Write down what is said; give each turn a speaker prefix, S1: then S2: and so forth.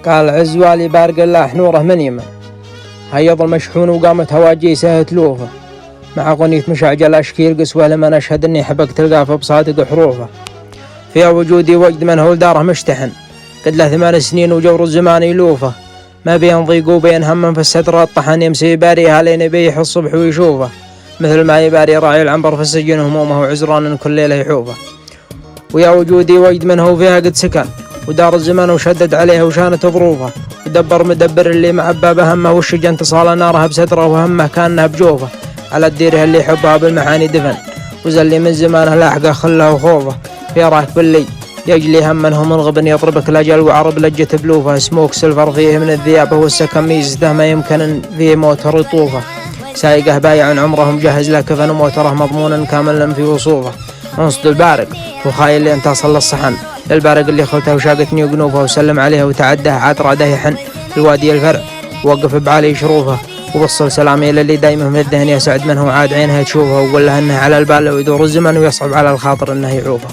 S1: قال عزوالي بارق الله نوره من يمن، هيض المشحون وقامت هواجيسه تلوفه، مع غنية مشعجل أشكيل قسوة لمن أشهد إني حبقت القافة بصادق حروفه. فيها وجودي وجد من هو داره مشتحن، قد له 8 سنين وجور الزمان يلوفه، ما بين ضيق وبين هم في الستر الطحن يمسي يباريها لين يبيح الصبح ويشوفه، مثل ما يباري راعي العنبر في السجن همومه وعزران كل ليلة يحوفه. ويا وجودي وجد من هو فيها قد سكن، ودار الزمن وشدد عليها وشانت ظروفه، ودبر مدبر اللي معبى همه والشجن اتصال نارها بستره وهمه كانها بجوفه، على الديره اللي يحبها بالمحاني دفن، وزلي من زمانه لاحقه خله وخوفه. في راك باللي يجلي هم منهم الغبن يضربك الأجل وعرب لجة بلوفه، سموك سلفر فيه من الذياب والسكن ميزته ما يمكن فيه موتر يطوفه، سايقه بايع عمرهم جهز له كفن وموتره مضمونا كاملا في وصوفه. انصد البارق وخايل اللي انتصل للصحن، البارق اللي خلته وشاقتني وقنوفه، وسلم عليها وتعداه عاد راده يحن الوادي الفرع، ووقف بعلي شروفه، ووصل سلامي للي دايمه من الذهن يسعد منه وعاد عينها تشوفه، وقول له انه على البال ويدور الزمن ويصعب على الخاطر انه يعوفه.